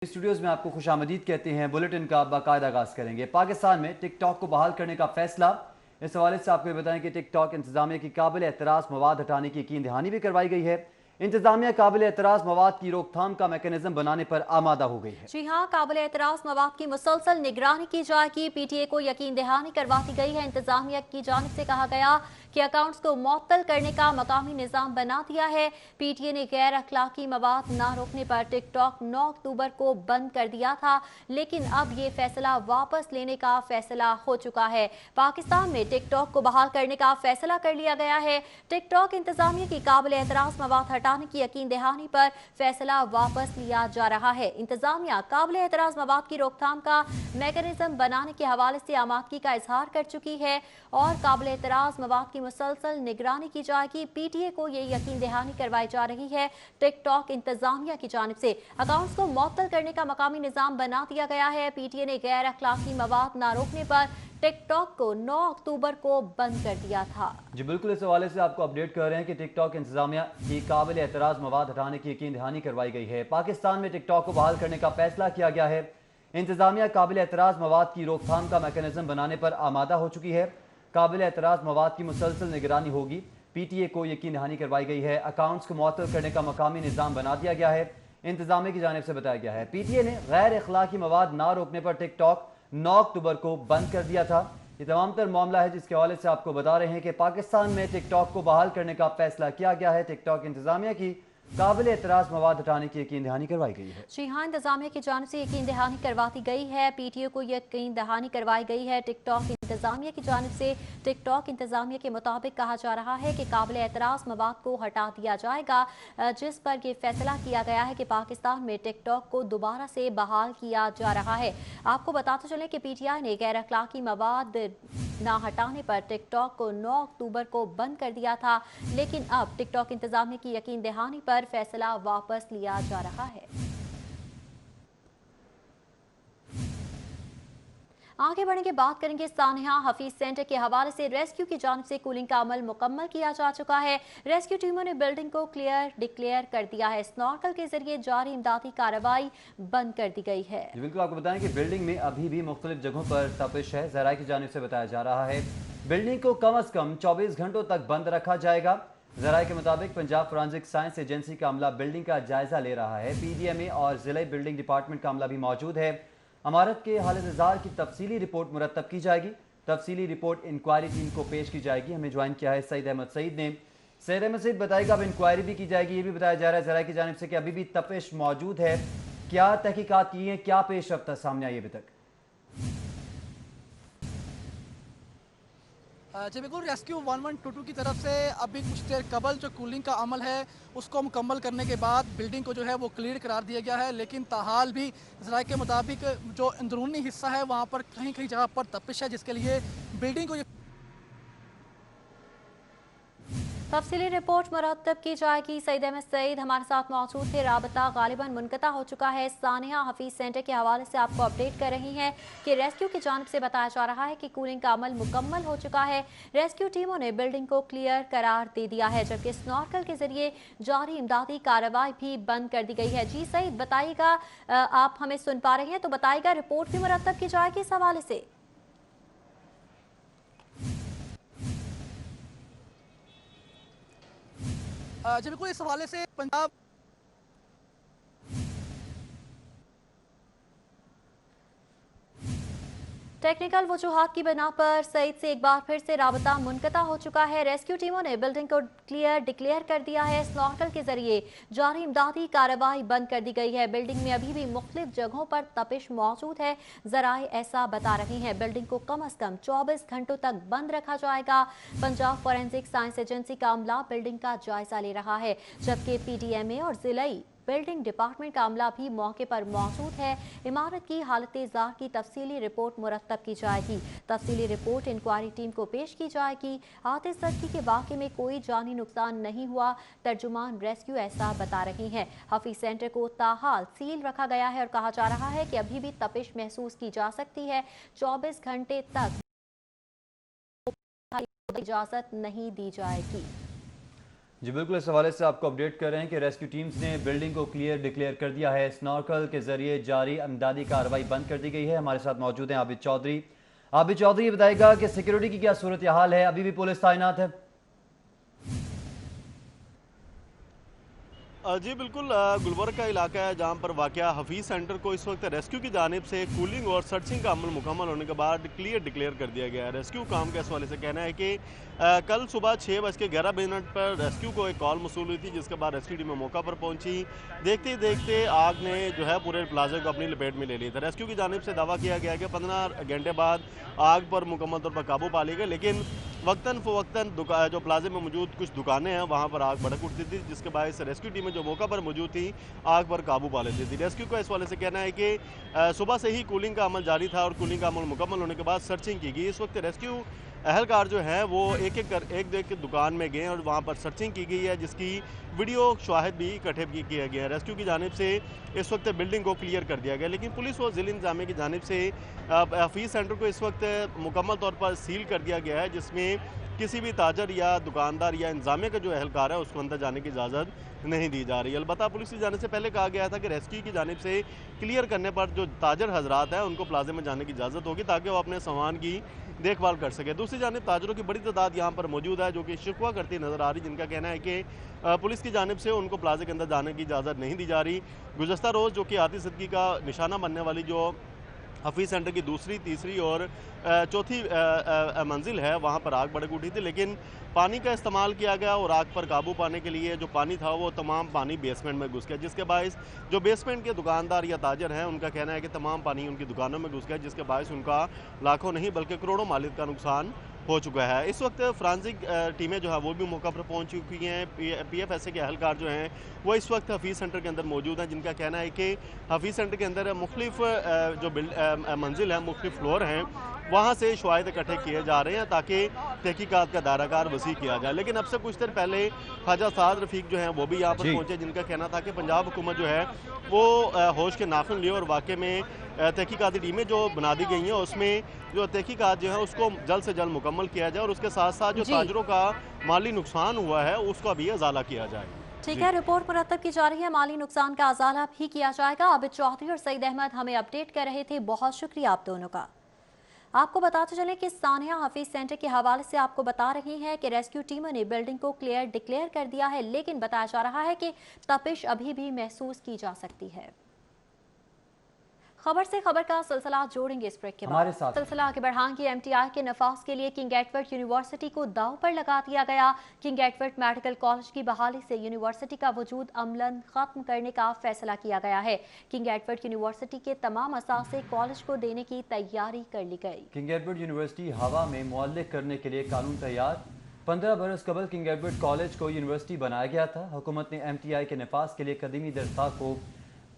Studios میں آپ کو خوش آمدید کہتے ہیں۔ بلیٹن کا باقاعدہ آغاز کریں گے۔ پاکستان میں ٹک ٹاک کو بحال کرنے کا فیصلہ، اس حوالے سے آپ کو یہ بتائیں کہ ٹک ٹاک انتظامیہ کی قابل اعتراض مواد ہٹانے کی یقین دہانی بھی کروائی گئی ہے۔ انتظامیہ قابل اعتراض مواد کی روک تھام کا میکانزم بنانے پر آمادہ ہو گئی ہے۔ جی ہاں، قابل اعتراض مواد کی مسلسل نگرانی کی جائے گی۔ پی ٹی اے کو یقین دہانی کرواتی گئی ہے۔ انتظامیہ کی جانب سے کہا گیا کہ اکاؤنٹس کو معطل کرنے کا مقامی نظام بنا دیا ہے۔ پی ٹی اے نے غیر اخلاقی مواد نہ روکنے پر ٹک ٹاک 9 اکتوبر کو بند کر دیا تھا، لیکن اب یہ فیصلہ واپس لینے کا فیصلہ ہو چکا ہے۔ پاکستان میں ٹک ٹاک کو بحال کرنے کا فیصلہ کر لیا گیا ہے۔ ٹک ٹاک انتظامیہ کی قابل اعتراض مواد ہٹانے کی یقین دہانی پر فیصلہ واپس لیا جا رہا ہے۔ انتظامیہ قابل اعتراض مواد کی روک تھام کا میکانزم بنانے کے حوالے سے آمادگی کا اظہار کر چکی ہے اور قابل اعتراض مواد کی مسلسل نگرانی کی جائے گی۔ پی ٹی اے کو یہ یقین دہانی کروائی جا رہی ہے ٹک ٹاک انتظامیہ کی جانب سے اکاؤنٹس کو معطل کرنے کا مقامی نظام بنا دیا گیا ہے۔ پی ٹی اے نے غیر اخلاقی مواد نہ روکنے پر ٹک ٹاک کو 9 اکتوبر کو بند کر دیا تھا۔ جی بالکل، اس حوالے سے آپ کو اپڈیٹ کر رہے ہیں کہ ٹک ٹاک انتظامیہ کی قابل اعتراض مواد ہٹانے کی یقین دہانی کروائی گئی ہے۔ پاکستان میں ٹک ٹاک کو بحال کرنے کا فیصلہ کیا گیا ہے۔ انتظامیہ قابل اعتراض مواد کی روک تھام کا میکانزم بنانے پر آمادہ ہو چکی ہے۔ قابل اعتراض مواد کی مسلسل نگرانی ہوگی۔ پی ٹی اے کو یقین دہانی کروائی گئی ہے۔ اکاؤنٹس کو معطل کرنے کا مقامی نظام بنا دیا گیا ہے۔ انتظامیہ کی جانب سے بتایا گیا ہے پی ٹی اے نے غیر اخلاقی مواد نہ روکنے پر ٹک ٹاک 9 اکتوبر کو بند کر دیا تھا۔ یہ تمام تر معاملہ ہے جس کے حوالے سے آپ کو بتا رہے ہیں کہ پاکستان میں ٹک ٹاک کو بحال کرنے کا فیصلہ کیا گیا ہے۔ ٹک ٹاک انتظامیہ کی قابل اعتراض مواد ہٹانے کی یقین دہانی کروائی گئی ہے۔ جی ہاں، انتظامیہ کی جانب سے یقین دہانی کرواتی گئی ہے۔ پی ٹی اے کو یقین دہانی کروائی گئی ہے۔ ٹک ٹاک انتظامیہ کی جانب سے ٹک ٹاک انتظامیہ کے مطابق کہا جا رہا ہے کہ قابل اعتراض مواد کو ہٹا دیا جائے گا، جس پر یہ فیصلہ کیا گیا ہے کہ پاکستان میں ٹک ٹاک کو دوبارہ سے بحال کیا جا رہا ہے۔ آپ کو بتاتے چلیں کہ پی ٹی آئی نے غیر اخلاقی مواد نہ ہٹانے پر ٹک ٹاک کو 9 اکتوبر کو بند کر دیا تھا، لیکن اب ٹک ٹاک انتظامیہ کی یقین دہانی پر فیصلہ واپس لیا جا رہا ہے۔ آگے بڑھیں گے، بات کریں گے سانحہ حفیظ سینٹر کے حوالے سے۔ ریسکیو کی جانب سے کولنگ کا عمل مکمل کیا جا چکا ہے۔ ریسکیو ٹیموں نے بلڈنگ کو ڈکلیئر کر دیا ہے۔ سنورکل کے ذریعے جاری امدادی کارروائی بند کر دی گئی ہے۔ بالکل، آپ کو بتائیں کہ بلڈنگ میں ابھی بھی مختلف جگہوں پر تپش ہے۔ ذرائع کی جانب سے بتایا جا رہا ہے بلڈنگ کو کم از کم 24 گھنٹوں تک بند رکھا جائے گا۔ ذرائع کے مطابق پنجاب فورینسک سائنس ایجنسی کا عملہ بلڈنگ کا جائزہ لے رہا ہے۔ پی ڈی ایم اے اور ضلعی بلڈنگ ڈپارٹمنٹ کا عملہ بھی موجود ہے۔ عمارت کے حالت زار کی تفصیلی رپورٹ مرتب کی جائے گی۔ تفصیلی رپورٹ انکوائری ٹیم کو پیش کی جائے گی۔ ہمیں جوائن کیا ہے سعید احمد سعید نے۔ سعید احمد سعید بتائے گا اب انکوائری بھی کی جائے گی، یہ بھی بتایا جا رہا ہے ذرائع کی جانب سے کہ ابھی بھی تپش موجود ہے۔ کیا تحقیقات کی ہیں، کیا پیش رفت سامنے آئی ابھی تک؟ جی بالکل، ریسکیو 1122 کی طرف سے ابھی کچھ دیر قبل جو کولنگ کا عمل ہے اس کو مکمل کرنے کے بعد بلڈنگ کو جو ہے وہ کلیئر قرار دیا گیا ہے، لیکن تاحال بھی ذرائع کے مطابق جو اندرونی حصہ ہے وہاں پر کہیں کہیں جگہ پر تپش ہے، جس کے لیے بلڈنگ کو تفصیلی رپورٹ مرتب کی جائے گی۔ سعید احمد سعید ہمارے ساتھ موجود تھے۔ رابطہ غالباً منقطع ہو چکا ہے۔ سانحہ حفیظ سینٹر کے حوالے سے آپ کو اپڈیٹ کر رہی ہیں کہ ریسکیو کی جانب سے بتایا جا رہا ہے کہ کولنگ کا عمل مکمل ہو چکا ہے۔ ریسکیو ٹیموں نے بلڈنگ کو کلیئر قرار دے دیا ہے، جبکہ سنورکل کے ذریعے جاری امدادی کارروائی بھی بند کر دی گئی ہے۔ جی سعید بتائیے گا، آپ ہمیں سن پا رہے ہیں تو بتائیے گا رپورٹ بھی مرتب کی جائے گی اس حوالے سے؟ جی بالکل، اس حوالے سے پنجاب ٹیکنیکل وجوہات کی بنا پر سعید سے ایک بار پھر سے رابطہ منقطع ہو چکا ہے۔ ریسکیو ٹیموں نے بلڈنگ کو ڈکلیئر کر دیا ہے۔ سنورکل کے ذریعے جاری امدادی کارروائی بند کر دی گئی ہے۔ بلڈنگ میں ابھی بھی مختلف جگہوں پر تپش موجود ہے۔ ذرائع ایسا بتا رہے ہیں بلڈنگ کو کم از کم 24 گھنٹوں تک بند رکھا جائے گا۔ پنجاب فورینسک سائنس ایجنسی کا عملہ بلڈنگ کا جائزہ لے رہا ہے، جبکہ پی ڈی ایم اے اور ضلعی بلڈنگ ڈپارٹمنٹ کا عملہ بھی موقع پر موجود ہے۔ عمارت کی حالت زار کی تفصیلی رپورٹ مرتب کی جائے گی۔ تفصیلی رپورٹ انکوائری ٹیم کو پیش کی جائے گی۔ آتش زدگی کے واقعے میں کوئی جانی نقصان نہیں ہوا، ترجمان ریسکیو ایسا بتا رہی ہیں۔ حفیظ سینٹر کو تاحال سیل رکھا گیا ہے اور کہا جا رہا ہے کہ ابھی بھی تپش محسوس کی جا سکتی ہے۔ 24 گھنٹے تک اجازت نہیں دی جائے گی۔ जी बिल्कुल, इस हवाले से आपको अपडेट कर रहे हैं कि रेस्क्यू टीम्स ने बिल्डिंग को डिक्लेयर कर दिया है। स्नॉर्कल के जरिए जारी इमदादी कार्रवाई बंद कर दी गई है। हमारे साथ मौजूद हैं आबिद चौधरी। आबिद चौधरी, ये बताएगा कि सिक्योरिटी की क्या सूरत हाल है, अभी भी पुलिस तैनात है? जी बिल्कुल, गुलबर्ग का इलाका है जहां पर वाक़या हफीज़ सेंटर को इस वक्त रेस्क्यू की जानिब से कूलिंग और सर्चिंग का अमल मुकम्मल होने के बाद डिक्लेयर कर दिया गया है। रेस्क्यू काम के इस हवाले से कहना है कि कल सुबह 6:11 पर रेस्क्यू को एक कॉल मौसूल हुई थी, जिसके बाद रेस्क्यू टीम मौका पर पहुंची। देखते ही देखते आग ने जो है पूरे प्लाजे को अपनी लपेट में ले लिया था। रेस्क्यू की जानिब से दावा किया गया कि 15 घंटे बाद आग पर मुकम्मल तौर पर काबू पा ली गई, लेकिन वक्तन फ़वक्तन जो प्लाजे में मौजूद कुछ दुकानें हैं वहाँ पर आग भड़क उठती थी, जिसके बायस रेस्क्यू टीमें जो मौका पर मौजूद थी आग पर काबू पा लेती थी। रेस्क्यू का इस वाले से कहना है कि सुबह से ही कूलिंग का अमल जारी था और कूलिंग का अमल मुकम्मल होने के बाद सर्चिंग की गई। इस वक्त रेस्क्यू अहलकार जो है वो एक एक दुकान में गए और वहाँ पर सर्चिंग की गई है, जिसकी वीडियो शाहिद भी इकट्ठे किया गया है। रेस्क्यू की जानिब से इस वक्त बिल्डिंग को क्लियर कर दिया गया, लेकिन पुलिस और ज़िला इंतज़ामिया की जानिब से हफीज़ सेंटर को इस वक्त मुकम्मल तौर पर सील कर दिया गया है, जिसमें किसी भी ताजर या दुकानदार या इंतज़ामिया का जो अहलकार है उसको अंदर जाने की इजाज़त नहीं दी जा रही है। अलबत्ता पुलिस की जाने से पहले कहा गया था कि रेस्क्यू की जानिब से क्लियर करने पर जो ताजर हजरात हैं उनको प्लाजे में जाने की इजाज़त होगी, ताकि वो अपने सामान की देखभाल कर सके। दूसरी जानिब ताजरों की बड़ी तादाद यहाँ पर मौजूद है, जो कि शिकवा करती नज़र आ रही, जिनका कहना है कि पुलिस की जानिब से उनको प्लाजे के अंदर जाने की इजाज़त नहीं दी जा रही। गुज़श्ता रोज़ जो कि आती सदकी का निशाना बनने वाली जो हफीज़ सेंटर की दूसरी, तीसरी और चौथी मंजिल है वहाँ पर आग भड़क उठी थी, लेकिन पानी का इस्तेमाल किया गया और आग पर काबू पाने के लिए जो पानी था वो तमाम पानी बेसमेंट में घुस गया, जिसके बायस जो बेसमेंट के दुकानदार या ताजर हैं उनका कहना है कि तमाम पानी उनकी दुकानों में घुस गया, जिसके बायस उनका लाखों नहीं बल्कि करोड़ों मालिक का नुकसान हो चुका है। इस वक्त फ्रांसिक टीमें जो है वो भी मौका पर पहुंच चुकी हैं। PFSA के अहलकार जो हैं वो इस वक्त हफीज़ सेंटर के अंदर मौजूद हैं, जिनका कहना है कि हफीज़ सेंटर के अंदर मुख्तलिफ जो मंजिल है, मुख्तलिफ फ्लोर हैं, वहाँ से शवाहिद इकट्ठे किए जा रहे हैं ताकि तहकीकात का दायराकार वसी किया जाए। लेकिन अब से कुछ देर पहले ख्वाजा साद रफ़ीक जो हैं वो भी यहाँ पर पहुँचे, जिनका कहना था कि पंजाब हुकूमत जो है वो होश के नाखुन लिए और वाक़े में तहकीकाती टीमें जो बना दी गई हैं उसमें जो तहकीकात जो है उसको जल्द से जल्द मुकम्मल किया जाए और उसके साथ साथ जो ताजरों का माली नुकसान हुआ है उसका भी अजाला किया जाए। ठीक है, रिपोर्ट मुरतब की जा रही है, माली नुकसान का अजाला भी किया जाएगा। आबिद चौधरी और सईद अहमद हमें अपडेट कर रहे थे, बहुत शुक्रिया आप दोनों का। आपको बताते चलें कि सानिया हफीज सेंटर के हवाले से आपको बता रही हैं कि रेस्क्यू टीमों ने बिल्डिंग को डिक्लेयर कर दिया है, लेकिन बताया जा रहा है कि तपिश अभी भी महसूस की जा सकती है। खबर से खबर का सिलसिला जोड़ेंगे इस ब्रेक के बाद। सिलसिला आगे बढ़ाएंगे। MTI के नफाज के लिए किंग एडवर्ड यूनिवर्सिटी को दांव पर लगा दिया गया। किंग एडवर्ड मेडिकल कॉलेज की बहाली से यूनिवर्सिटी का वजूद अमलन खत्म करने का फैसला किया गया है। किंग एडवर्ड यूनिवर्सिटी के तमाम असासे कॉलेज को देने की तैयारी कर ली गई। किंग एडवर्ड यूनिवर्सिटी हवा में मुअल्लिक करने के लिए कानून तैयार। 15 बरस कबल किंग एडवर्ड कॉलेज को यूनिवर्सिटी बनाया गया था। हुकूमत ने MTI के नफाज के लिए कदीमी दरख्वाह को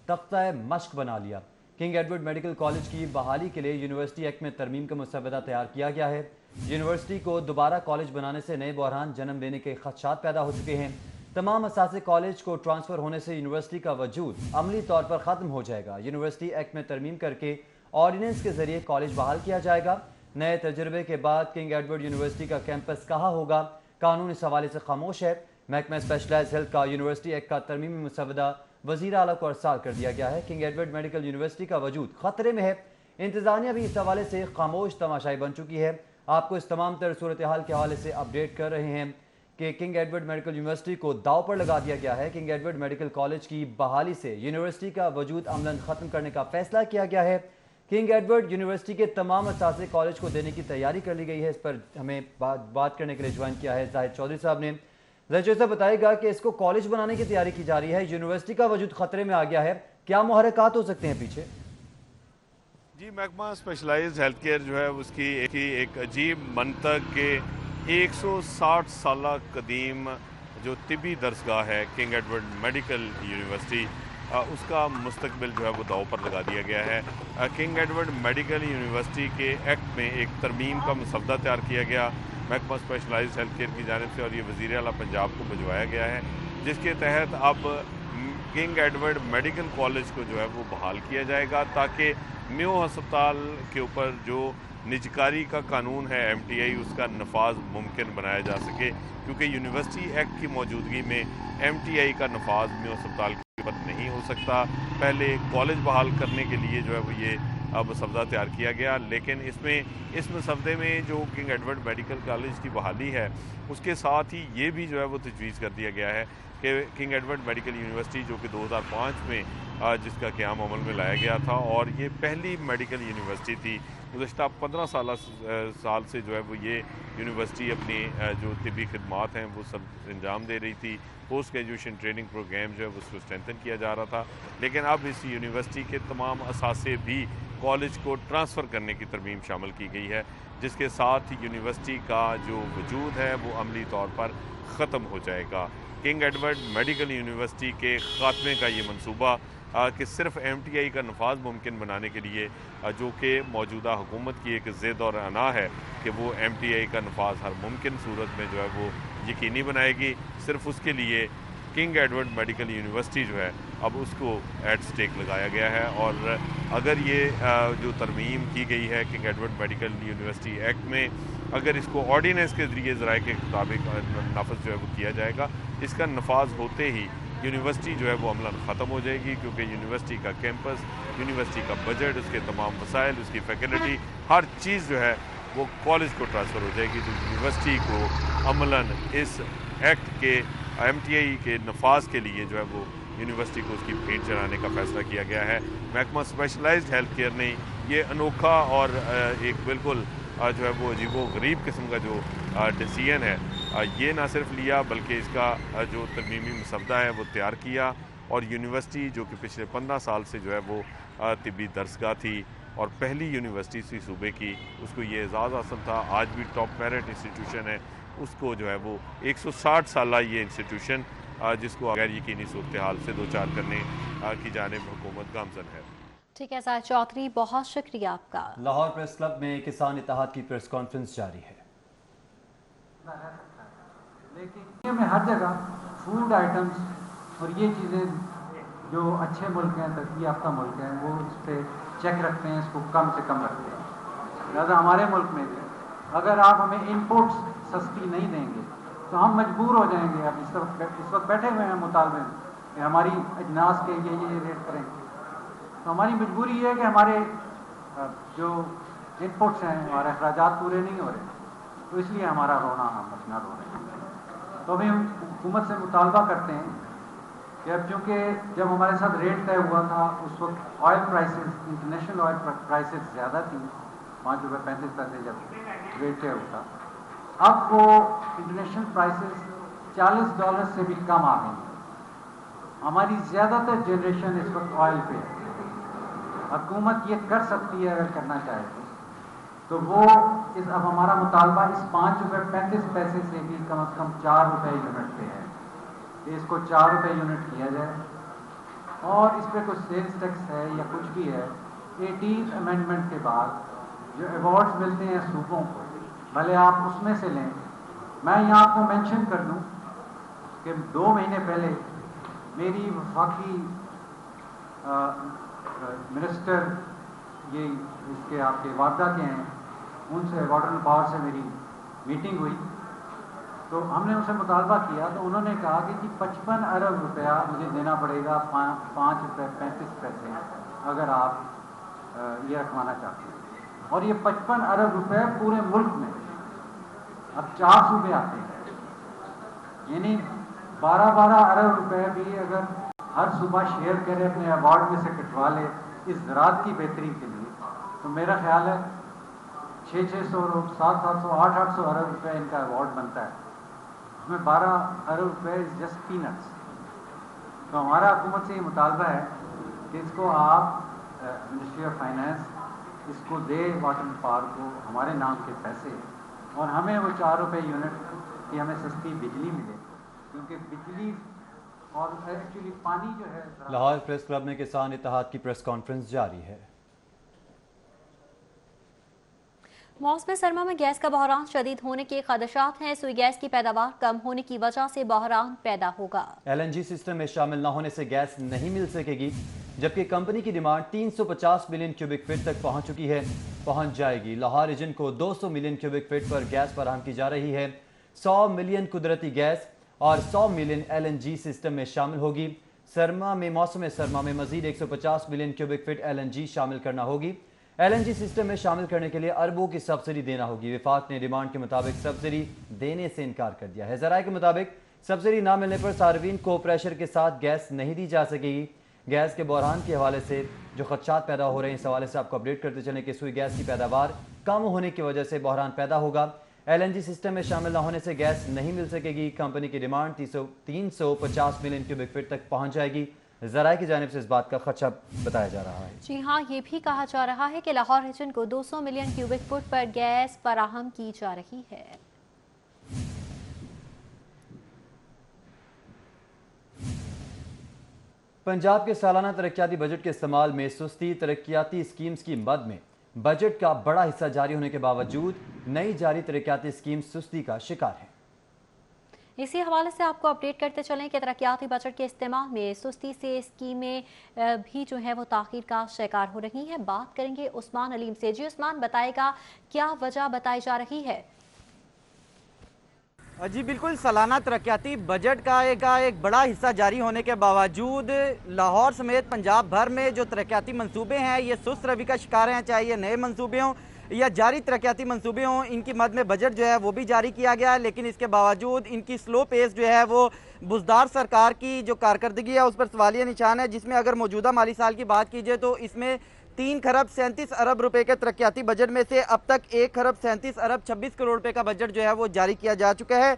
तख्ता मश्क बना लिया। किंग एडवर्ड मेडिकल कॉलेज की बहाली के लिए यूनिवर्सिटी एक्ट में तरमीम का मसवदा तैयार किया गया है। यूनिवर्सिटी को दोबारा कॉलेज बनाने से नए बहरान जन्म लेने के खदशात पैदा हो चुके हैं। तमाम असासे कॉलेज को ट्रांसफ़र होने से यूनिवर्सिटी का वजूद अमली तौर पर ख़त्म हो जाएगा। यूनिवर्सिटी एक्ट में तरमीम करके ऑर्डिनेंस के जरिए कॉलेज बहाल किया जाएगा। नए तजर्बे के बाद किंग एडवर्ड यूनिवर्सिटी का कैंपस कहाँ होगा, कानून इस हवाले से खामोश है। महकमा स्पेशलाइज्ड हेल्थ का यूनिवर्सिटी एक्ट का तरमीमी मसवदा वज़ीर आला को अरसाल कर दिया गया है। किंग एडवर्ड मेडिकल यूनिवर्सिटी का वजूद खतरे में है। इंतज़ामिया भी इस हवाले से खामोश तमाशाई बन चुकी है। आपको इस तमाम तर सूरत हाल के हवाले से अपडेट कर रहे हैं कि किंग एडवर्ड मेडिकल यूनिवर्सिटी को दाव पर लगा दिया गया है। किंग एडवर्ड मेडिकल कॉलेज की बहाली से यूनिवर्सिटी का वजूद अमलन ख़त्म करने का फैसला किया गया है। किंग एडवर्ड यूनिवर्सिटी के तमाम असासे कॉलेज को देने की तैयारी कर ली गई है। इस पर हमें बात करने के लिए ज्वाइन किया है जाहिद चौधरी साहब ने। जाहिद साहब बताएगा कि इसको कॉलेज बनाने की तैयारी की जा रही है, यूनिवर्सिटी का वजूद खतरे में आ गया है, क्या मुहर्रिकात हो सकते हैं पीछे? जी, महकमा स्पेशलाइज्ड हेल्थ केयर जो है उसकी एक अजीब मंतक के 160 साल कदीम जो तिबी दरसगाह है किंग एडवर्ड मेडिकल यूनिवर्सिटी, उसका मुस्तकबिल जो है वो दाव पर लगा दिया गया है। किंग एडवर्ड मेडिकल यूनिवर्सिटी के एक्ट में एक तरमीम का मसवदा तैयार किया गया महकमा स्पेशलाइज्ड हेल्थ केयर की जानिब से, और ये वज़ीर आला पंजाब को भिजवाया गया है, जिसके तहत अब किंग एडवर्ड मेडिकल कॉलेज को जो है वो बहाल किया जाएगा ताकि میو ہسپتال کے اوپر جو نجکاری کا قانون ہے MTI اس کا نفاذ ممکن بنایا جا سکے، کیونکہ یونیورسٹی ایکٹ کی موجودگی میں MTI کا نفاذ میو ہسپتال کے اوپر نہیں ہو سکتا۔ پہلے کالج بحال کرنے کے لیے جو ہے وہ یہ مسودہ تیار کیا گیا، لیکن اس مسودے میں جو کنگ ایڈورڈ میڈیکل کالج کی بحالی ہے اس کے ساتھ ہی یہ بھی جو ہے وہ تجویز کر دیا گیا ہے کہ کنگ ایڈورڈ میڈیکل یونیورسٹی جو کہ 2005 میں جس کا قیام عمل میں لایا گیا تھا، اور یہ پہلی میڈیکل یونیورسٹی تھی۔ گزشتہ 15 سال سے جو ہے وہ یہ یونیورسٹی اپنی جو طبی خدمات ہیں وہ سب انجام دے رہی تھی۔ پوسٹ گریجویشن ٹریننگ پروگرام جو ہے اس کو اسٹرینتھن کیا جا رہا تھا، لیکن اب اس یونیورسٹی کے تمام اثاثے بھی کالج کو ٹرانسفر کرنے کی ترمیم شامل کی گئی ہے، جس کے ساتھ یونیورسٹی کا جو وجود ہے وہ عملی طور پر ختم ہو جائے گا۔ کنگ ایڈورڈ میڈیکل یونیورسٹی کے خاتمے کا یہ منصوبہ کہ صرف MTI کا نفاذ ممکن بنانے کے لیے، جو کہ موجودہ حکومت کی ایک ضد اور انا ہے کہ وہ MTI کا نفاذ ہر ممکن صورت میں جو ہے وہ یقینی بنائے گی، صرف اس کے لیے کنگ ایڈورڈ میڈیکل یونیورسٹی جو ہے اب اس کو ایٹ سٹیک لگایا گیا ہے۔ اور اگر یہ جو ترمیم کی گئی ہے king Edward medical university act میں، اگر اس کو آرڈیننس کے ذریعے ذرائع کے مطابق نافذ جو ہے وہ کیا جائے گا، اس کا نفاذ ہوتے ہی یونیورسٹی جو ہے وہ عملاً ختم ہو جائے گی، کیونکہ یونیورسٹی کا کیمپس، یونیورسٹی کا بجٹ، اس کے تمام وسائل، اس کی فیکلٹی، ہر چیز جو ہے وہ کالج کو ٹرانسفر ہو جائے گی۔ تو یونیورسٹی کو عملاً اس ایکٹ کے MTI کے نفاذ کے لیے جو ہے وہ یونیورسٹی کو اس کی بھیٹ چڑھانے کا فیصلہ کیا گیا ہے۔ محکمہ اسپیشلائزڈ ہیلتھ کیئر نے یہ انوکھا اور ایک بالکل جو ہے وہ عجیب و غریب قسم کا جو ڈیسیژن ہے یہ نہ صرف لیا، بلکہ اس کا جو ترمیمی مسودہ ہے وہ تیار کیا، اور یونیورسٹی جو کہ پچھلے 15 سال سے جو ہے وہ طبی درسگاہ تھی اور پہلی یونیورسٹی تھی صوبے کی، اس کو یہ اعزاز حاصل تھا، آج بھی ٹاپ میرٹ انسٹیٹیوشن ہے، اس کو جو ہے وہ 160 سالہ یہ انسٹیٹیوشن جس کو غیر یقینی صورتحال سے دوچار کرنے کی جانب حکومت گامزن ہے۔ ٹھیک ہے ساجد چودھری، بہت شکریہ آپ کا۔ لاہور پریس کلب میں کسان اتحاد کی پریس کانفرنس جاری ہے۔ لیکن میں ہر جگہ فوڈ آئٹمس اور یہ چیزیں جو اچھے ملک ہیں، ترقی یافتہ ملک ہیں، وہ اس پہ چیک رکھتے ہیں، اس کو کم سے کم رکھتے ہیں۔ لہٰذا ہمارے ملک میں بھی اگر آپ ہمیں انپوٹس سستی نہیں دیں گے تو ہم مجبور ہو جائیں گے۔ اب اس وقت بیٹھے ہوئے ہیں مطالبے میں کہ ہماری اجناس کے یہ ریٹ کریں، تو ہماری مجبوری یہ ہے کہ ہمارے جو انپوٹس ہیں، ہمارے اخراجات پورے نہیں ہو رہے، تو اس لیے ہمارا رونا ہم اپنا رو رہے ہیں۔ تو ابھی ہم حکومت سے مطالبہ کرتے ہیں کہ اب چونکہ جب ہمارے ساتھ ریٹ طے ہوا تھا اس وقت oil prices, international oil prices زیادہ تھیں، 5 روپے 35 پیسے جب ریٹ طے ہوا تھا، اب وہ انٹرنیشنل پرائسز $40 سے بھی کم آ گئی۔ ہماری زیادہ تر جنریشن اس وقت آئل پہ ہے۔ حکومت یہ کر سکتی ہے اگر کرنا چاہے تو وہ اب ہمارا مطالبہ اس 5 روپے 35 پیسے سے بھی کم از کم 4 روپے یونٹ پہ ہے کہ اس کو 4 روپے یونٹ کیا جائے، اور اس پہ کچھ سیلز ٹیکس ہے یا کچھ بھی ہے۔ 18th امینڈمنٹ کے بعد جو ایوارڈز ملتے ہیں صوبوں کو، بھلے آپ اس میں سے لیں، میں یہاں آپ کو مینشن کر دوں کہ 2 مہینے پہلے میری وفاقی منسٹر، یہ اس کے آپ کے واردہ کے ہیں، ان سے وارڈن پاور سے میری میٹنگ ہوئی، تو ہم نے ان سے مطالبہ کیا تو انہوں نے کہا کہ 55 ارب روپیہ مجھے دینا پڑے گا، 5 روپے 35 پیسے اگر آپ یہ رکھوانا چاہتے ہیں، اور یہ 55 ارب روپے پورے ملک میں اب 4 صوبے آتے ہیں، یعنی 12 ارب روپے بھی اگر ہر صوبہ شیئر کرے، اپنے ایوارڈ میں سے کٹوا لے اس زراعت کی بہتری کے لیے، تو میرا خیال ہے 600 700 800 ارب روپے ان کا ایوارڈ بنتا ہے، اس میں 12 ارب روپے از جسٹ پینٹس۔ تو ہمارا حکومت سے یہ مطالبہ ہے کہ اس کو آپ منسٹری آف فائنانس اس کو دے، واٹر پاور کو ہمارے نام کے پیسے، اور ہمیں وہ 4 روپے یونٹ کی ہمیں سستی بجلی ملے، کیونکہ بجلی اور ایکچولی پانی جو ہے۔ لاہور پریس کلب میں کسان اتحاد کی پریس کانفرنس جاری ہے۔ मौसम सरमा में गैस का बहरान शदीद होने के खदशात हैं। सुई गैस की पैदावार कम होने की वजह से बहरान पैदा होगा। LNG सिस्टम में शामिल न होने से गैस नहीं मिल सकेगी, जबकि कंपनी की डिमांड 350 मिलियन क्यूबिक फीट तक पहुंच जाएगी। लाहौर रीजन को 200 मिलियन क्यूबिक फीट पर गैस फराहम की जा रही है। 100 मिलियन कुदरती गैस और 100 मिलियन LNG सिस्टम में शामिल होगी। मौसम सरमा में मजीद 150 मिलियन क्यूबिक फीट LNG शामिल करना होगी। LNG सिस्टम में शामिल करने के लिए अरबों की सब्सिडी देना होगी। विफाक ने डिमांड के मुताबिक सब्सिडी देने से इनकार कर दिया है। ज़राए के मुताबिक सब्सिडी ना मिलने पर सार्वजनिक को प्रेशर के साथ गैस नहीं दी जा सकेगी। गैस के बहरान के हवाले से जो खदशात पैदा हो रहे हैं, इस हवाले से आपको अपडेट करते चलें कि सुई गैस की पैदावार कम होने की वजह से बहरान पैदा होगा। LNG सिस्टम में शामिल न होने से गैस नहीं मिल सकेगी। कंपनी की डिमांड 350 मिलियन क्यूबिक फीट तक पहुंच जाएगी। ज़राए की जानिब से इस बात का खदशा बताया जा रहा है। जी हाँ, ये भी कहा जा रहा है कि लाहौर रीजन को 200 मिलियन क्यूबिक फुट पर गैस फराहम की जा रही है। पंजाब के सालाना तरक्याती बजट के इस्तेमाल में सुस्ती, तरक्याती स्कीम्स की मद में बजट का बड़ा हिस्सा जारी होने के बावजूद नई जारी तरक्याती स्कीम सुस्ती का शिकार है। इसी हवाले से आपको अपडेट करते चलें कि तरक्याती बजट के इस्तेमाल में सुस्ती से स्कीमें भी जो है वो ताखीर का शिकार हो रही हैं। बात करेंगे उस्मान अलीम से। जी उस्मान, बताएगा क्या वजह बताई जा रही है? जी बिल्कुल, सालाना तरक्याती बजट का एक बड़ा हिस्सा जारी होने के बावजूद लाहौर समेत पंजाब भर में जो तरक्याती मंसूबे हैं ये सुस्त रवि का शिकार हैं। चाहे ये नए मंसूबे हों या जारी तरक्याती मंसूबे हों, इनकी मद में बजट जो है वो भी जारी किया गया है, लेकिन इसके बावजूद इनकी स्लो पेस जो है वो बुज़दार सरकार की जो कारकर्दगी है उस पर सवालिया निशान है। जिसमें अगर मौजूदा माली साल की बात कीजिए तो इसमें 3 खरब 37 अरब रुपए के तरक्याती बजट में से अब तक 1 खरब 37 अरब 26 करोड़ रुपए का बजट जो है वो जारी किया जा चुका है,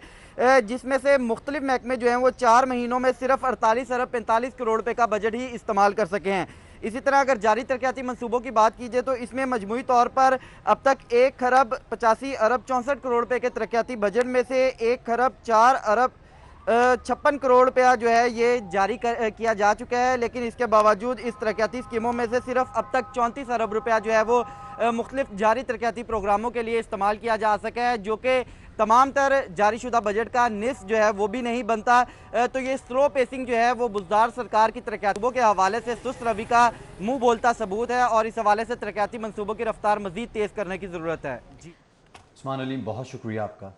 जिसमें से मुख्तलिफ महकमे जो हैं वो 4 महीनों में सिर्फ 48 अरब 45 करोड़ रुपए का बजट ही इस्तेमाल कर सके हैं। इसी तरह अगर जारी तरक्याती मंसूबों की बात कीजिए तो इसमें मजमूई तौर पर अब तक 1 खरब 85 अरब 64 करोड़ रुपए के तरक्याती बजट में से 1 खरब 4 अरब 56 करोड़ रुपया जो है ये जारी किया जा चुका है, लेकिन इसके बावजूद इस तरक्याती स्कीमों में से सिर्फ अब तक 34 अरब रुपया जो है वो मुख्तलिफ जारी तरक्याती प्रोग्रामों के लिए इस्तेमाल किया जा सका है, जो कि तमाम तर जारी शुदा बजट का निस्फ जो है वो भी नहीं बनता। तो ये स्लो पेसिंग जो है वो बुज़दार सरकार की तरक्याती के हवाले से सुस्त रवि का मुँह बोलता सबूत है, और इस हवाले से तरक्याती मंसूबों की रफ्तार मज़ीद तेज़ करने की ज़रूरत है। जी उस्मान अलीम, बहुत शुक्रिया आपका।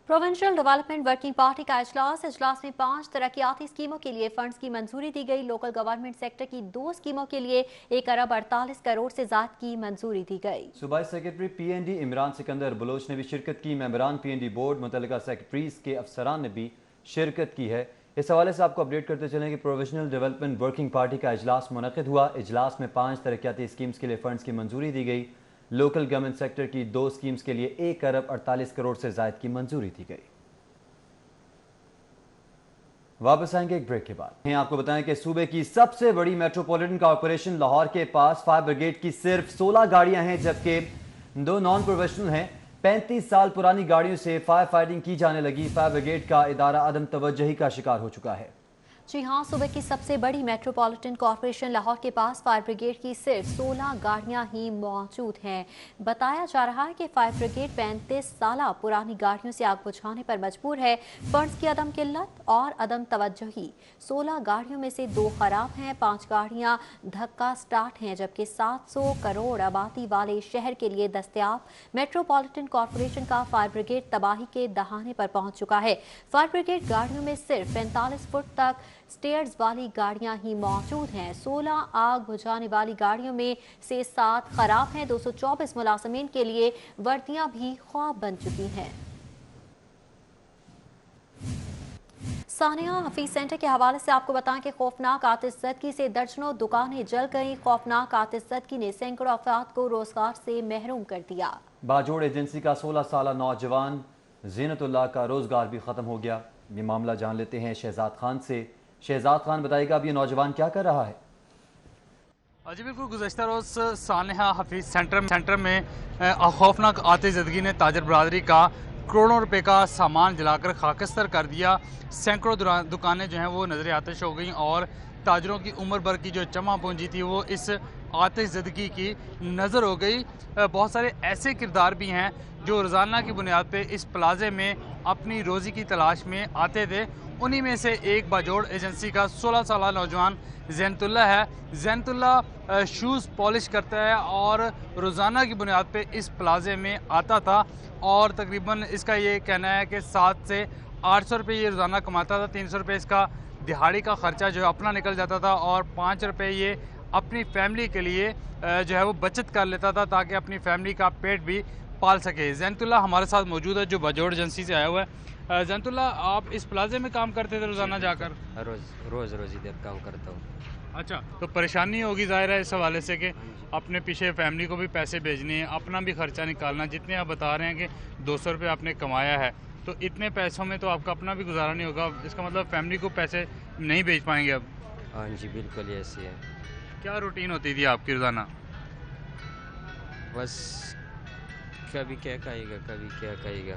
प्रोविंशियल डेवलपमेंट वर्किंग पार्टी का इजलास में 5 तरक्याती स्कीमों के लिए फंड्स की मंजूरी दी गई। लोकल गवर्नमेंट सेक्टर की 2 स्कीमों के लिए 1 अरब 48 करोड़ से ज़्यादा की मंजूरी दी गई। सूबाई सेक्रेटरी PND इमरान सिकंदर बलोच ने भी शिरकत की। मेंबरान PND बोर्ड, मुतल्लिका सेक्रेटरीज के अफसरान ने भी शिरकत की है। इस हवाले से आपको अपडेट करते चलें कि प्रोविंशियल डेवलपमेंट वर्किंग पार्टी का इजलास मुनक़िद हुआ। इजलास में 5 तरक्याती स्कीम्स के लिए फंड्स की मंजूरी दी गई। लोकल गवर्नमेंट सेक्टर की 2 स्कीम्स के लिए 1 अरब 48 करोड़ से ज़ायद की मंजूरी दी गई। वापस आएंगे एक ब्रेक के बाद। आपको बताएं कि सूबे की सबसे बड़ी मेट्रोपॉलिटन कॉर्पोरेशन लाहौर के पास फायर ब्रिगेड की सिर्फ 16 गाड़ियां हैं, जबकि 2 नॉन प्रोफेशनल हैं। 35 साल पुरानी गाड़ियों से फायर फाइटिंग की जाने लगी। फायर ब्रिगेड का इदारा अदम तवज्जुही का शिकार हो चुका है। जी हाँ, सूबे की सबसे बड़ी मेट्रोपॉलिटन कॉर्पोरेशन लाहौर के पास फायर ब्रिगेड की सिर्फ 16 गाड़ियां ही मौजूद हैं। बताया जा रहा है कि फायर ब्रिगेड 35 साल पुरानी गाड़ियों से आग बुझाने पर मजबूर है। फंड्स की अदम किल्लत और अदम तवज्जुही। 16 गाड़ियों में से 2 खराब हैं, 5 गाड़ियां धक्का स्टार्ट हैं, जबकि 700 करोड़ आबादी वाले शहर के लिए दस्तयाब मेट्रोपॉलिटन कॉर्पोरेशन का फायर ब्रिगेड तबाही के दहाने पर पहुंच चुका है। फायर ब्रिगेड गाड़ियों में सिर्फ 45 फुट तक स्टेयर्स वाली गाड़ियां ही मौजूद हैं। 16 आग बुझाने वाली गाड़ियों में से 7 खराब हैं। 224 मुलाजमीन के लिए वर्दियां भी ख्वाब बन चुकी हैं। सानिया, हफीज सेंटर के हवाले से आपको बताएं कि खौफनाक आतिशज़दगी से दर्जनों दुकानें जल गईं। खौफनाक आतिशज़दगी ने सैकड़ों अफराद को रोजगार से महरूम कर दिया। बाजोड़ एजेंसी का 16 साल नौजवान ज़ीनतुल्लाह का रोजगार भी खत्म हो गया। ये मामला जान लेते हैं शहजाद खान से। शहजाद खान, बताएगा अब ये नौजवान क्या कर रहा है? जी बिल्कुल, गुज़श्ता रोज़ सानिया हफीज सेंटर में खौफनाक आतिशज़दगी ने ताजर बरादरी का करोड़ों रुपए का सामान जलाकर खाकस्तर कर दिया। सैकड़ों दुकानें जो हैं वो नजर आतिश हो गई और ताजरों की उम्र भर की जो जमा पूंजी थी वो इस आतिश ज़दगी की नज़र हो गई। बहुत सारे ऐसे किरदार भी हैं जो रोज़ाना की बुनियाद पे इस प्लाजे में अपनी रोज़ी की तलाश में आते थे। उन्हीं में से एक बाजोड़ एजेंसी का 16 साला नौजवान ज़ैनतुल्लाह है। ज़ैनतुल्लाह शूज़ पॉलिश करता है और रोज़ाना की बुनियाद पे इस प्लाजे में आता था और तकरीबन इसका ये कहना है कि 7 से 800 रुपये ये रोज़ाना कमाता था। 300 रुपये इसका दिहाड़ी का ख़र्चा जो है अपना निकल जाता था और 5 रुपये ये अपनी फैमिली के लिए जो है वो बचत कर लेता था ताकि अपनी फैमिली का पेट भी पाल सके। ज़ैनतुल्लाह हमारे साथ मौजूद है जो बाजोड़ एजेंसी से आया हुआ है। ज़ैनतुल्लाह, आप इस प्लाजे में काम करते थे रोज़ाना जाकर? रोज़ इधर काम करता हूँ। अच्छा, तो परेशानी होगी ज़ाहिर है इस हवाले से कि अपने पीछे फैमिली को भी पैसे भेजने हैं, अपना भी खर्चा निकालना। जितने आप बता रहे हैं कि 200 रुपये आपने कमाया है, तो इतने पैसों में तो आपका अपना भी गुजारा नहीं होगा। इसका मतलब फैमिली को पैसे नहीं भेज पाएंगे अब? हाँ जी, बिल्कुल ऐसे है। क्या रूटीन होती थी आपकी रोज़ाना? बस कभी क्या खाएगा, कभी क्या खाएगा।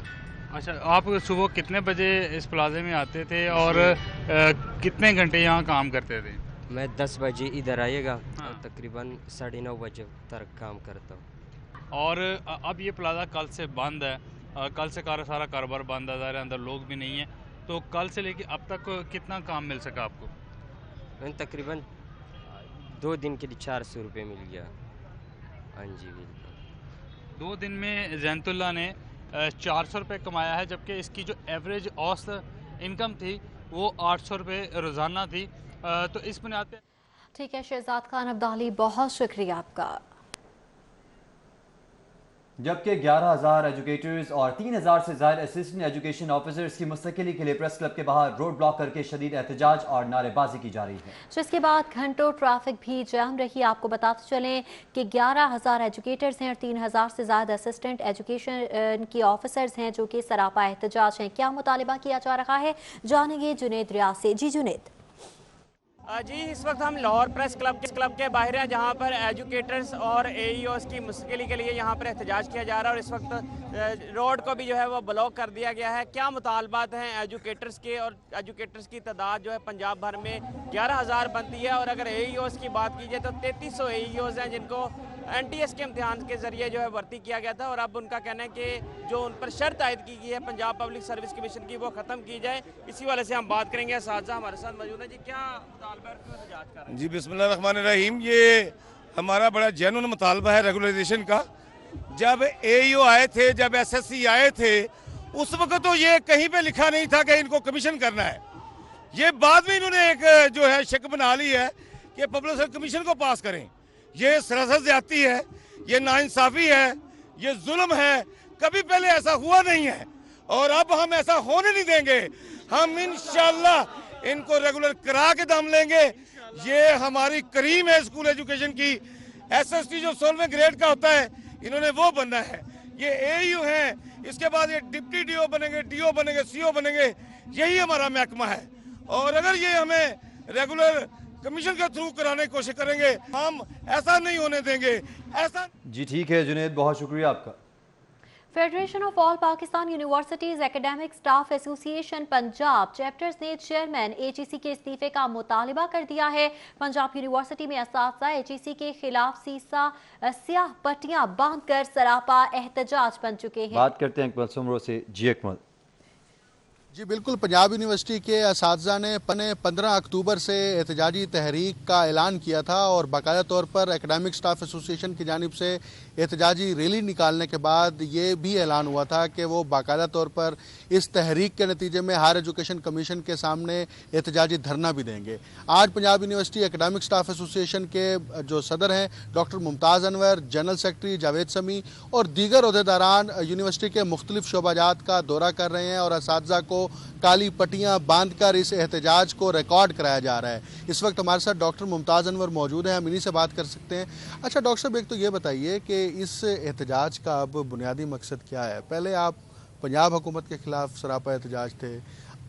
अच्छा, आप सुबह कितने बजे इस प्लाजे में आते थे और कितने घंटे यहाँ काम करते थे? मैं 10 बजे इधर आएगा हाँ। और तकरीबन 9:30 बजे तक काम करता हूँ। और अब ये प्लाजा कल से बंद है, कल से सारा कारोबार बंद है, ज़ाहिर है अंदर लोग भी नहीं है। तो कल से लेके अब तक कितना काम मिल सका आपको? तकरीबन 2 दिन के लिए 400 रुपये मिल गया। हाँ जी, बिल्कुल। 2 दिन में ज़ैनतुल्लाह ने 400 रुपये कमाया है, जबकि इसकी जो एवरेज औसत इनकम थी वो 800 रुपये रोज़ाना थी। तो इस बुनियाद पे ठीक है शहजाद खान अब्दाली, बहुत शुक्रिया आपका। जबकि 11,000 एजुकेटर्स और 3,000 से ज़ायद असिस्टेंट एजुकेशन ऑफिसर्स की मुस्तकिली के लिए प्रेस क्लब के बाहर रोड ब्लॉक करके शदीद एहतजाज और नारेबाजी की जा रही है, जिसके बाद घंटों ट्रैफिक भी जाम रही। आपको बताते चलें कि 11,000 एजुकेटर्स हैं और 3,000 से ज़्यादा असिस्टेंट एजुकेशन की ऑफिसर्स हैं जो कि सरापा एहतजाज हैं। क्या मुतालिबा किया जा रहा है, जानेंगे जुनेद रियाज से। जी जुनेद। जी, इस वक्त हम लाहौर प्रेस क्लब के बाहर हैं, जहां पर एजुकेटर्स और एईओस की मुस्तकिली के लिए यहां पर एहतजाज किया जा रहा है और इस वक्त रोड को भी जो है वो ब्लॉक कर दिया गया है। क्या मुतालबात हैं एजुकेटर्स के, और एजुकेटर्स की तादाद जो है पंजाब भर में 11,000 बनती है और अगर एईओस की बात की जाए तो 3300 एईओस हैं जिनको NTS के इम्तिहान के जरिए जो है भर्ती किया गया था और अब उनका कहना है कि जो उन पर शर्त आयद की गई है पंजाब पब्लिक सर्विस कमीशन की वो ख़त्म की जाए। इसी वाले से हम बात करेंगे। असातिज़ा हमारे साथ मौजूद है। जी, क्या मुतालबा है, क्यों एहतजाज कर रहे हैं? जी, बिस्मिल्लाहिर्रहमानिर्रहीम। ये हमारा बड़ा जेन्युइन मुतालबा है रेगुलराइजेशन का। जब AEO आए थे, जब SSC आए थे, उस वक्त तो ये कहीं पे लिखा नहीं था कि इनको कमीशन करना है। ये बाद में इन्होंने एक जो है शक बना ली है कि पब्लिक सर्विस कमीशन को पास करें। ये सरासर ज्यादती है, ये नाइंसाफ़ी है, ये जुल्म है। कभी पहले ऐसा हुआ नहीं है और अब हम ऐसा होने नहीं देंगे। हम इंशाअल्लाह इनको रेगुलर करा के दम लेंगे। ये हमारी करीम है स्कूल एजुकेशन की। SST जो 16वें ग्रेड का होता है, इन्होंने वो बनना है। ये AU हैं, इसके बाद ये डिप्टी DO बनेंगे, DO बनेंगे, CO बनेंगे। यही हमारा महकमा है और अगर ये हमें रेगुलर कमीशन के थ्रू कराने की कोशिश करेंगे, हम ऐसा नहीं होने देंगे। ऐसा जी ठीक है जुनेद, बहुत शुक्रिया आपका। Federation of all Pakistan universities academic staff association Punjab chapters ने चेयरमैन HEC के इस्तीफे का मुतालिबा कर दिया है। पंजाब यूनिवर्सिटी में असातिज़ा HEC के खिलाफ स्याह पट्टियां बांधकर सरापा एहतजाज बन चुके हैं। बात करते हैं अकमल सुमरो से। जी अकमल। जी बिल्कुल, पंजाब यूनिवर्सिटी के असातिज़ा ने 15 अक्टूबर से एहतजाजी तहरीक का ऐलान किया था और बाकायदा तौर पर एकेडमिक स्टाफ एसोसिएशन की जानिब से एहतजाजी रैली निकालने के बाद ये भी ऐलान हुआ था कि वो बाकायदा तौर पर इस तहरीक के नतीजे में हायर एजुकेशन कमीशन के सामने एहतजाजी धरना भी देंगे। आज Punjab university academic staff association के जो सदर हैं doctor Mumtaz Anwar, general secretary Javed समी और दीगर अहदेदारान यूनिवर्सिटी के मुख्तलिफ शोबाजात का दौरा कर रहे हैं और असातिज़ा को काली पट्टियां बांधकर इस एहतजाज को रिकॉर्ड कराया जा रहा है। इस वक्त हमारे साथ डॉक्टर मुमताज़ अनवर मौजूद हैं, हम इन्हीं से बात कर सकते हैं। अच्छा डॉक्टर साहब, एक तो ये बताइए कि इस एहतजाज का अब बुनियादी मकसद क्या है? पहले आप पंजाब हुकूमत के खिलाफ सरापा एहतजाज थे,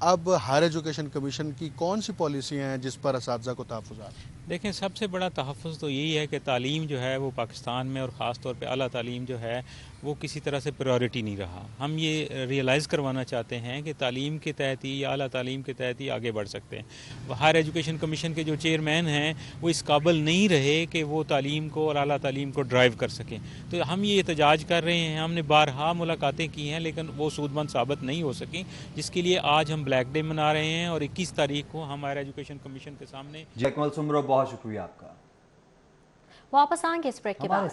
अब हायर एजुकेशन कमीशन की कौन सी पॉलिसी हैं जिस पर असातिज़ा को तहफ़्फ़ुज़ आ रहे हैं? देखें, सबसे बड़ा तहफ़्फ़ुज़ तो यही है कि तालीम जो है वो पाकिस्तान में और ख़ास तौर पे आला तालीम जो है वो किसी तरह से प्रायोरिटी नहीं रहा। हम ये रियलाइज़ करवाना चाहते हैं कि तालीम के तहत ही या आला तालीम के तहत ही आगे बढ़ सकते हैं। हायर एजुकेशन कमीशन के जो चेयरमैन हैं वो इस काबिल नहीं रहे कि वो तालीम को और आला तालीम को ड्राइव कर सकें। तो हम ये एहतजाज कर रहे हैं। हमने बारहा मुलाकातें की हैं लेकिन वो सूदमंद साबित नहीं हो सकी, जिसके लिए आज हम ब्लैक डे मना रहे हैं और 21 तारीख को हम हायर एजुकेशन कमीशन के सामने। अकमल सुमरो, बहुत शुक्रिया आपका। वापस आएंगे इस ब्रेक के बाद।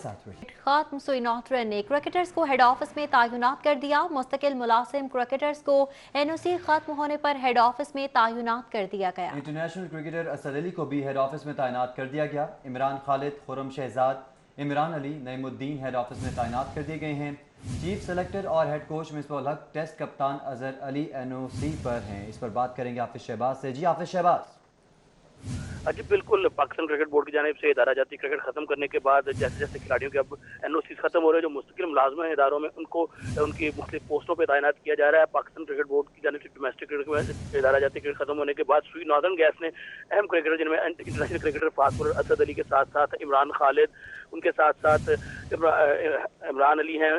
खात्म सुइनोत्रे ने क्रिकेटर्स को हेड ऑफिस में तैनात कर दिया। मुस्तकिल मुलाजिम क्रिकेटर्स को एनओसी खत्म होने पर हेड ऑफिस में तैनात कर दिया गया। इंटरनेशनल क्रिकेटर असद अली को भी हेड ऑफिस में तैनात कर दिया गया। इमरान खालिद, खुर्रम शहजाद, इमरान अली, नईमुद्दीन हेड ऑफिस में तैनात कर दिए गए हैं। चीफ सेलेक्टर और हेड कोच मिसबाहुल हक, टेस्ट कप्तान अजहर अली एनओसी पर हैं। इस पर बात करेंगे हाफिज शहबाज से। जी हाफिज शहबाज। जी बिल्कुल, पाकिस्तान क्रिकेट बोर्ड की जानिब से इदारा जाती क्रिकेट खत्म करने के बाद जैसे जैसे खिलाड़ियों के अब एनओसी खत्म हो रहे हैं, जो मुस्तकिल मुलाजम हैं इदारों में, उनको उनकी मुख्तलिफ पोस्टों पर तैनात किया जा रहा है। पाकिस्तान क्रिकेट बोर्ड की जानिब से डोमेस्टिक क्रिकेट में इदारा जाती क्रिकेट खत्म होने के बाद सुई नॉर्दर्न गैस ने अहम क्रिकेटर जिनमें international cricketer fast bowler Asad Ali के साथ साथ इमरान खालिद, उनके साथ साथ इमरान अली हैं,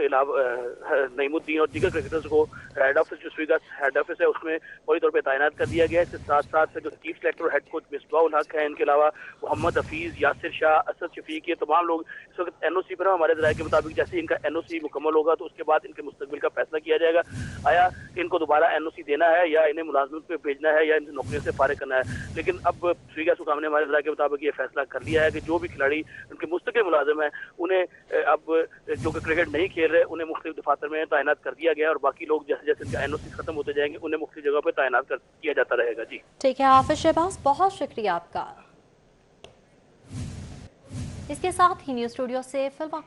नईमुद्दीन और दीगर क्रिकेटर्स को हेड ऑफिस जो स्वीगा हेड ऑफिस है उसमें फौरी तौर पर तैनात कर दिया गया है। इसके साथ साथ जो chief selector head coach Misbahul हक हैं, इनके अलावा मोहम्मद हफीज, यासिर शाह, असद शफीक, ये तमाम लोग इस वक्त एनओसी पर हैं। हमारे ज़राए के मुताबिक जैसे इनका एनओसी मुकम्मल होगा तो उसके बाद इनके मुस्तकबिल का फैसला किया जाएगा। आया इनको दोबारा एनओसी देना है या इन्हें मुलाजमत पे भेजना है या इनसे नौकरियों से फारिग करना है। लेकिन अब स्वीगा सुकाम ने हमारे ज़राए के मुताबिक ये फैसला कर लिया है कि जो भी खिलाड़ी उनके मुस्तकिल मुलाजिम हैं उन्हें अब जो कि क्रिकेट नहीं खेल रहे उन्हें मुख्तलिफ दफातर में तैनात कर दिया गया और बाकी लोग जैसे जैसे इनका एनओसी खत्म होते जाएंगे उन्हें मुख्तलिफ जगह पर तैनात किया जाता रहेगा। जी ठीक है हाफिज शहबाज, बहुत शुक्रिया आपका। इसके साथ ही न्यूज़ स्टूडियो से फिलहाल